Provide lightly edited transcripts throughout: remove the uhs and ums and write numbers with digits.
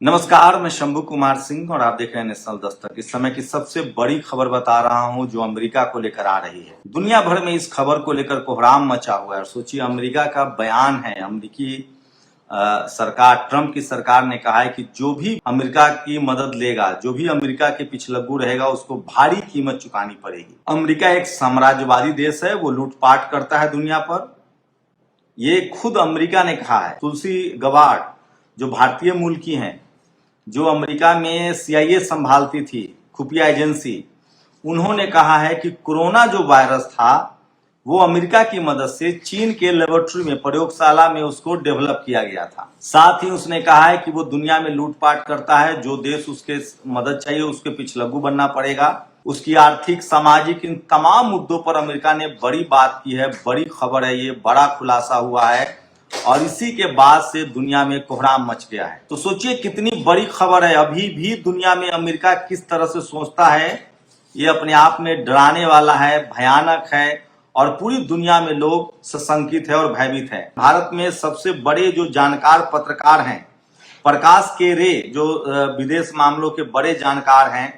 नमस्कार, मैं शंभू कुमार सिंह और आप देख रहे हैं नेशनल दस्तक। इस समय की सबसे बड़ी खबर बता रहा हूं जो अमेरिका को लेकर आ रही है। दुनिया भर में इस खबर को लेकर कोहराम मचा हुआ है और सोचिए अमेरिका का बयान है। अमेरिकी सरकार, ट्रंप की सरकार ने कहा है कि जो भी अमेरिका की मदद लेगा, जो भी अमेरिका के पिछलग्गू रहेगा, उसको भारी कीमत चुकानी पड़ेगी। अमेरिका एक साम्राज्यवादी देश है, वो लूटपाट करता है दुनिया पर। ये खुद अमेरिका ने कहा है। तुलसी गबार्ड जो भारतीय मूल की हैं, जो अमेरिका में CIA संभालती थी, खुफिया एजेंसी, उन्होंने कहा है कि कोरोना जो वायरस था वो अमेरिका की मदद से चीन के लेबोरेटरी में, प्रयोगशाला में उसको डेवलप किया गया था। साथ ही उसने कहा है कि वो दुनिया में लूटपाट करता है, जो देश उसके मदद चाहिए उसके पिछलग्गू बनना पड़ेगा। उसकी आर्थिक, सामाजिक, इन तमाम मुद्दों पर अमेरिका ने बड़ी बात की है। बड़ी खबर है, ये बड़ा खुलासा हुआ है और इसी के बाद से दुनिया में कोहराम मच गया है। तो सोचिए कितनी बड़ी खबर है। अभी भी दुनिया में अमेरिका किस तरह से सोचता है, ये अपने आप में डराने वाला है, भयानक है और पूरी दुनिया में लोग सशंकित है और भयभीत है। भारत में सबसे बड़े जो जानकार पत्रकार हैं, प्रकाश के रे, जो विदेश मामलों के बड़े जानकार हैं,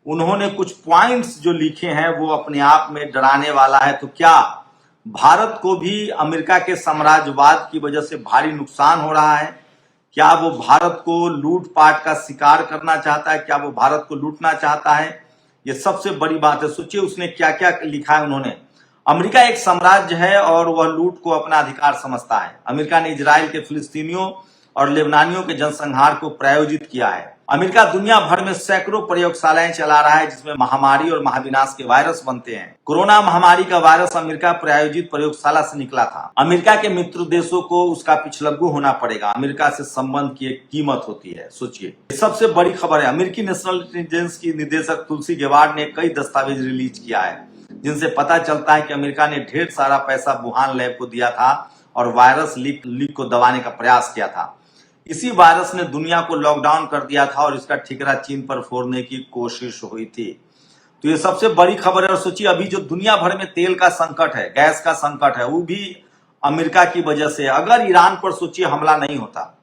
उन्होंने कुछ पॉइंट्स जो लिखे हैं वो अपने आप में डराने वाला है। तो क्या भारत को भी अमेरिका के साम्राज्यवाद की वजह से भारी नुकसान हो रहा है? क्या वो भारत को लूटपाट का शिकार करना चाहता है? क्या वो भारत को लूटना चाहता है? ये सबसे बड़ी बात है। सोचिए उसने क्या क्या लिखा है। उन्होंने, अमेरिका एक साम्राज्य है और वह लूट को अपना अधिकार समझता है। अमेरिका ने इजराइल के फिलिस्तीनियों और लेबनानियों के जनसंहार को प्रायोजित किया है। अमेरिका दुनिया भर में सैकड़ों प्रयोगशालाएं चला रहा है जिसमें महामारी और महाविनाश के वायरस बनते हैं। कोरोना महामारी का वायरस अमेरिका प्रायोजित प्रयोगशाला से निकला था। अमेरिका के मित्र देशों को उसका पिछलग्गू होना पड़ेगा। अमेरिका से संबंध की एक कीमत होती है। सोचिए, सबसे बड़ी खबर है। अमेरिकी नेशनल इंटेलिजेंस की निदेशक तुलसी गबार्ड ने कई दस्तावेज रिलीज किया है जिनसे पता चलता है कि अमेरिका ने ढेर सारा पैसा वुहान लैब को दिया था और वायरस लीक को दबाने का प्रयास किया था। इसी वायरस ने दुनिया को लॉकडाउन कर दिया था और इसका ठिकरा चीन पर फोड़ने की कोशिश हुई थी। तो ये सबसे बड़ी खबर है। और सोचिए अभी जो दुनिया भर में तेल का संकट है, गैस का संकट है, वो भी अमेरिका की वजह से। अगर ईरान पर सोचिए हमला नहीं होता,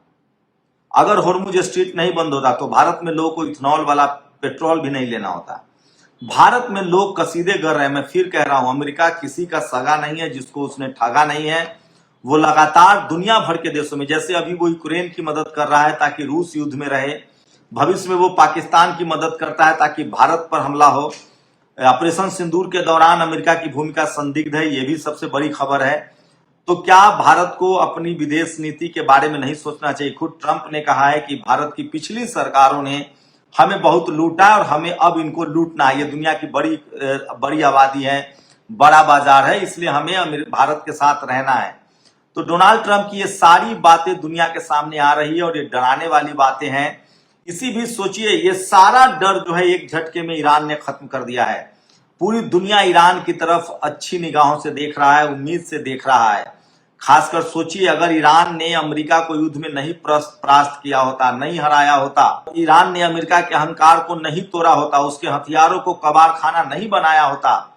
अगर होर्मुज स्ट्रीट नहीं बंद होता, तो भारत में लोगों को इथेनॉल वाला पेट्रोल भी नहीं लेना होता। भारत में लोग कसीदे कर रहे हैं। मैं फिर कह रहा हूं, अमेरिका किसी का सगा नहीं है जिसको उसने ठगा नहीं है। वो लगातार दुनिया भर के देशों में, जैसे अभी वो यूक्रेन की मदद कर रहा है ताकि रूस युद्ध में रहे, भविष्य में वो पाकिस्तान की मदद करता है ताकि भारत पर हमला हो। ऑपरेशन सिंदूर के दौरान अमेरिका की भूमिका संदिग्ध है, ये भी सबसे बड़ी खबर है। तो क्या भारत को अपनी विदेश नीति के बारे में नहीं सोचना चाहिए? खुद ट्रंप ने कहा है कि भारत की पिछली सरकारों ने हमें बहुत लूटा और हमें अब इनको लूटना है। ये दुनिया की बड़ी आबादी है, बड़ा बाजार है, इसलिए हमें भारत के साथ रहना है। तो डोनाल्ड ट्रंप की ये सारी बातें दुनिया के सामने आ रही है और ये डराने वाली बातें हैं। इसी बीच सोचिए ये सारा डर जो है एक झटके में ईरान ने खत्म कर दिया है। पूरी दुनिया ईरान की तरफ अच्छी निगाहों से देख रहा है, उम्मीद से देख रहा है। खासकर सोचिए अगर ईरान ने अमेरिका को युद्ध में नहीं परास्त किया होता, नहीं हराया होता, ईरान ने अमेरिका के अहंकार को नहीं तोड़ा होता, उसके हथियारों को कबाड़ खाना नहीं बनाया होता,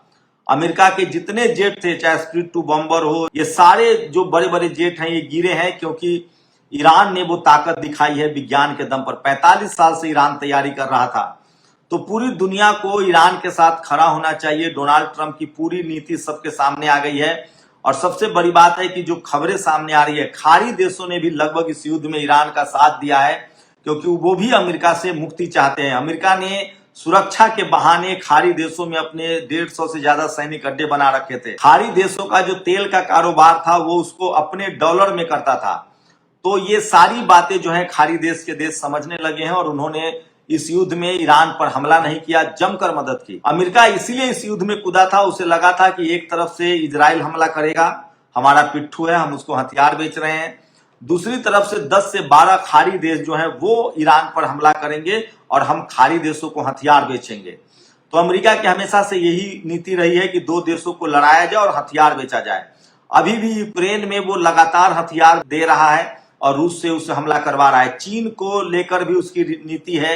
अमेरिका के जितने जेट थे, चाहे स्प्लिट टू बम्बर हो, ये सारे जो बड़े बड़े जेट हैं ये गिरे हैं क्योंकि ईरान ने वो ताकत दिखाई है विज्ञान के दम पर। 45 साल से ईरान तैयारी कर रहा था। तो पूरी दुनिया को ईरान के साथ खड़ा होना चाहिए। डोनाल्ड ट्रंप की पूरी नीति सबके सामने आ गई है और सबसे बड़ी बात है कि जो खबरें सामने आ रही है, खाड़ी देशों ने भी लगभग इस युद्ध में ईरान का साथ दिया है क्योंकि वो भी अमेरिका से मुक्ति चाहते हैं। अमेरिका ने सुरक्षा के बहाने खाड़ी देशों में अपने 150 से ज्यादा सैनिक अड्डे बना रखे थे। खाड़ी देशों का जो तेल का कारोबार था वो उसको अपने डॉलर में करता था। तो ये सारी बातें जो है खाड़ी देश के देश समझने लगे हैं और उन्होंने इस युद्ध में ईरान पर हमला नहीं किया, जमकर मदद की। अमेरिका इसीलिए इस युद्ध में कूदा था, उसे लगा था कि एक तरफ से इजराइल हमला करेगा, हमारा पिट्ठू है, हम उसको हथियार बेच रहे हैं, दूसरी तरफ से 10 से 12 खाड़ी देश जो है वो ईरान पर हमला करेंगे और हम खाड़ी देशों को हथियार बेचेंगे। तो अमेरिका की हमेशा से यही नीति रही है कि दो देशों को लड़ाया जाए और हथियार बेचा जाए। अभी भी यूक्रेन में वो लगातार हथियार दे रहा है और रूस से उसे हमला करवा रहा है। चीन को लेकर भी उसकी नीति है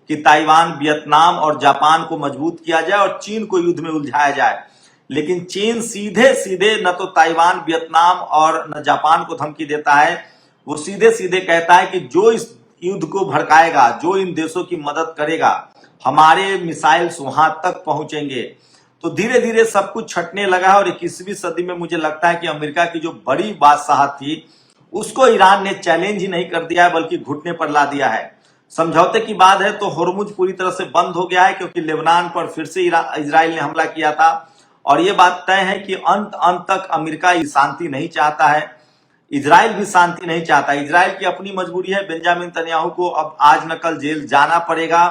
कि ताइवान, वियतनाम और जापान को मजबूत किया जाए और चीन को युद्ध में उलझाया जाए। लेकिन चीन सीधे सीधे न तो ताइवान, वियतनाम और न जापान को धमकी देता है, वो सीधे सीधे कहता है कि जो इस युद्ध को भड़काएगा, जो इन देशों की मदद करेगा, हमारे मिसाइल्स वहां तक पहुंचेंगे। तो धीरे धीरे सब कुछ छटने लगा है और 21वीं सदी में मुझे लगता है कि अमेरिका की जो बड़ी बादशाहत थी उसको ईरान ने चैलेंज ही नहीं कर दिया है बल्कि घुटने पर ला दिया है। समझौते की बात है तो होर्मुज पूरी तरह से बंद हो गया है क्योंकि लेबनान पर फिर से इजराइल ने हमला किया था और ये बात तय है कि अंत तक अमेरिका शांति नहीं चाहता है, इजराइल भी शांति नहीं चाहता। इजराइल की अपनी मजबूरी है, बेंजामिन नेतन्याहू को अब आज न कल जेल जाना पड़ेगा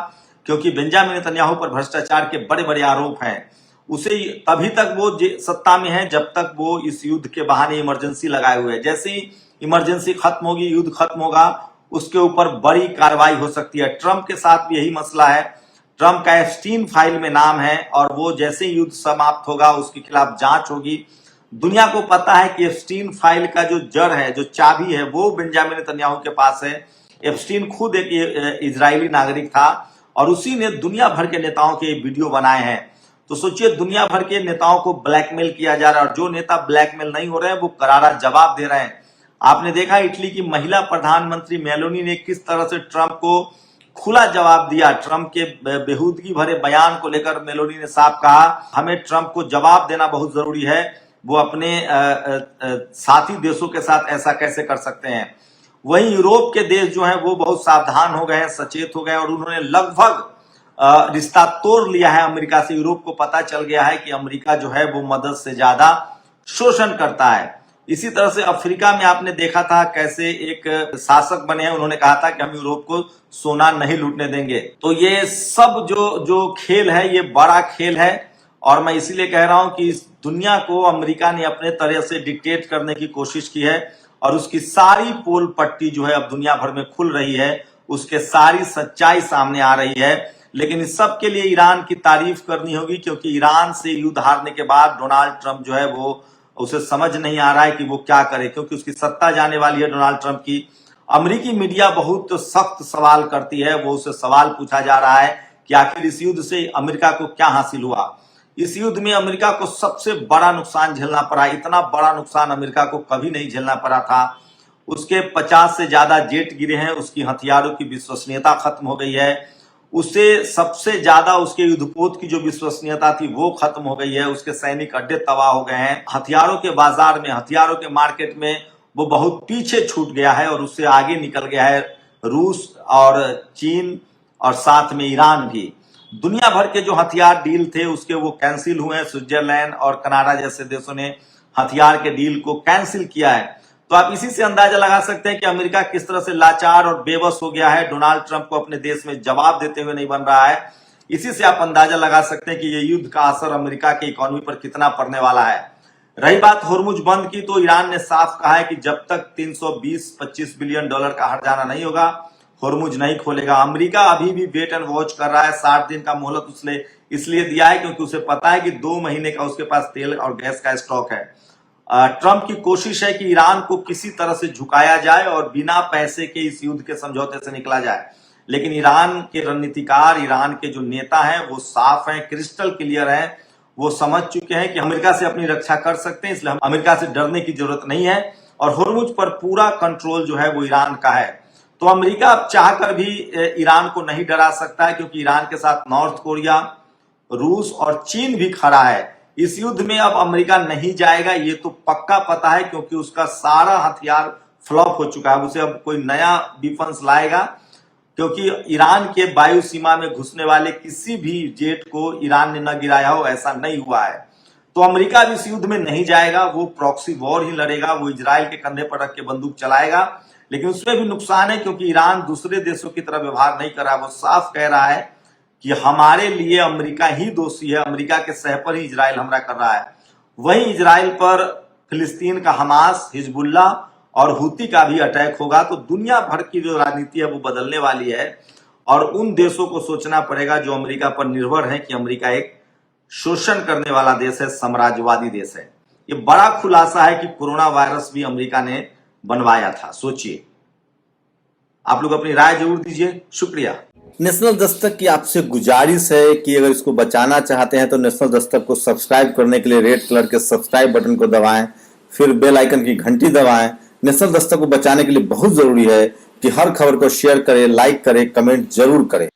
क्योंकि बेंजामिन नेतन्याहू पर भ्रष्टाचार के बड़े बड़े आरोप हैं। उसे तभी तक वो सत्ता में है जब तक वो इस युद्ध के बहाने इमरजेंसी लगाए हुए है। जैसे ही इमरजेंसी खत्म होगी, युद्ध खत्म होगा, उसके ऊपर बड़ी कार्रवाई हो सकती है। ट्रंप के साथ भी यही मसला है। ट्रंप का एप्स्टीन फाइल में नाम है और वो जैसे ही युद्ध समाप्त होगा उसके खिलाफ जांच होगी। दुनिया को पता है कि एप्स्टीन फाइल का जो जड़ है, जो चाबी है, वो बेंजामिन नेतन्याहू के पास है। एप्स्टीन खुद एक इजरायली नागरिक था और उसी ने दुनिया भर के नेताओं के वीडियो बनाए हैं। तो सोचिए, दुनिया भर के नेताओं को ब्लैकमेल किया जा रहा है और जो नेता ब्लैकमेल नहीं हो रहे हैं वो करारा जवाब दे रहे हैं। आपने देखा इटली की महिला प्रधानमंत्री मेलोनी ने किस तरह से ट्रंप को खुला जवाब दिया। ट्रंप के बेहूदगी भरे बयान को लेकर मेलोनी ने साफ कहा, हमें ट्रंप को जवाब देना बहुत जरूरी है, वो अपने साथी देशों के साथ ऐसा कैसे कर सकते हैं। वहीं यूरोप के देश जो हैं वो बहुत सावधान हो गए हैं, सचेत हो गए और उन्होंने लगभग रिश्ता तोड़ लिया है अमेरिका से। यूरोप को पता चल गया है कि अमेरिका जो है वो मदद से ज्यादा शोषण करता है। इसी तरह से अफ्रीका में आपने देखा था कैसे एक शासक बने हैं, उन्होंने कहा था कि हम यूरोप को सोना नहीं लूटने देंगे। तो ये सब जो खेल है ये बड़ा खेल है और मैं इसीलिए कह रहा हूं कि इस दुनिया को अमेरिका ने अपने तरह से डिक्टेट करने की कोशिश की है और उसकी सारी पोल पट्टी जो है अब दुनिया भर में खुल रही है, उसके सारी सच्चाई सामने आ रही है। लेकिन इस सब के लिए ईरान की तारीफ करनी होगी क्योंकि ईरान से युद्ध हारने के बाद डोनाल्ड ट्रंप जो है वो उसे समझ नहीं आ रहा है कि वो क्या करे क्योंकि उसकी सत्ता जाने वाली है डोनाल्ड ट्रंप की। अमेरिकी मीडिया बहुत सख्त सवाल करती है, वो उससे सवाल पूछा जा रहा है कि आखिर इस युद्ध से अमेरिका को क्या हासिल हुआ। इस युद्ध में अमेरिका को सबसे बड़ा नुकसान झेलना पड़ा। इतना बड़ा नुकसान अमेरिका को कभी नहीं झेलना पड़ा था। उसके 50 से ज्यादा जेट गिरे हैं, उसकी हथियारों की विश्वसनीयता खत्म हो गई है, उसे सबसे ज्यादा उसके युद्धपोत की जो विश्वसनीयता थी वो खत्म हो गई है, उसके सैनिक अड्डे तबाह हो गए हैं। हथियारों के बाजार में, हथियारों के मार्केट में वो बहुत पीछे छूट गया है और उससे आगे निकल गया है रूस और चीन और साथ में ईरान भी। दुनिया भर के जो हथियार डील थे उसके वो कैंसिल हुए हैं। स्विट्जरलैंड और कनाडा जैसे देशों ने हथियार के डील को कैंसिल किया है। तो आप इसी से अंदाजा लगा सकते हैं कि अमेरिका किस तरह से लाचार और बेबस हो गया है, डोनाल्ड ट्रंप को अपने देश में जवाब देते हुए नहीं बन रहा है। इसी से आप अंदाजा लगा सकते हैं कि ये युद्ध का असर अमेरिका की इकोनॉमी पर कितना पड़ने वाला है। रही बात होर्मुज बंद की, तो ईरान ने साफ कहा है कि जब तक 320-25 बिलियन डॉलर का हर्जाना नहीं होगा होर्मुज नहीं खोलेगा। अमेरिका अभी भी वेट एंड वॉच कर रहा है। 60 दिन का मोहलत उसने इसलिए दिया है क्योंकि उसे पता है कि 2 महीने का उसके पास तेल और गैस का स्टॉक है। ट्रंप की कोशिश है कि ईरान को किसी तरह से झुकाया जाए और बिना पैसे के इस युद्ध के समझौते से निकला जाए। लेकिन ईरान के रणनीतिकार, ईरान के जो नेता हैं वो साफ हैं, क्रिस्टल क्लियर हैं। वो समझ चुके हैं कि अमेरिका से अपनी रक्षा कर सकते हैं, इसलिए हम अमेरिका से डरने की जरूरत नहीं है और होर्मुज पर पूरा कंट्रोल जो है वो ईरान का है। तो अमेरिका अब चाहकर भी ईरान को नहीं डरा सकता है क्योंकि ईरान के साथ नॉर्थ कोरिया, रूस और चीन भी खड़ा है। इस युद्ध में अब अमेरिका नहीं जाएगा, ये तो पक्का पता है क्योंकि उसका सारा हथियार फ्लॉप हो चुका है। उसे अब कोई नया डिफेंस लाएगा क्योंकि ईरान के वायु सीमा में घुसने वाले किसी भी जेट को ईरान ने न गिराया हो, ऐसा नहीं हुआ है। तो अमेरिका भी इस युद्ध में नहीं जाएगा, वो प्रॉक्सी वॉर ही लड़ेगा, वो इजराइल के कंधे पर रख के बंदूक चलाएगा। लेकिन उसमें भी नुकसान है क्योंकि ईरान दूसरे देशों की तरह व्यवहार नहीं कर रहा। वो साफ कह रहा है कि हमारे लिए अमेरिका ही दोषी है, अमेरिका के सह पर ही इजराइल हमला कर रहा है। वहीं इजराइल पर फिलिस्तीन का हमास, हिजबुल्ला और हुती का भी अटैक होगा। तो दुनिया भर की जो राजनीति है वो बदलने वाली है और उन देशों को सोचना पड़ेगा जो अमेरिका पर निर्भर है कि अमेरिका एक शोषण करने वाला देश है, साम्राज्यवादी देश है। ये बड़ा खुलासा है कि कोरोना वायरस भी अमेरिका ने बनवाया था। सोचिए, आप लोग अपनी राय जरूर दीजिए। शुक्रिया। नेशनल दस्तक की आपसे गुजारिश है कि अगर इसको बचाना चाहते हैं तो नेशनल दस्तक को सब्सक्राइब करने के लिए रेड कलर के सब्सक्राइब बटन को दबाएं, फिर बेल आइकन की घंटी दबाएं। नेशनल दस्तक को बचाने के लिए बहुत जरूरी है कि हर खबर को शेयर करें, लाइक करें, कमेंट जरूर करें।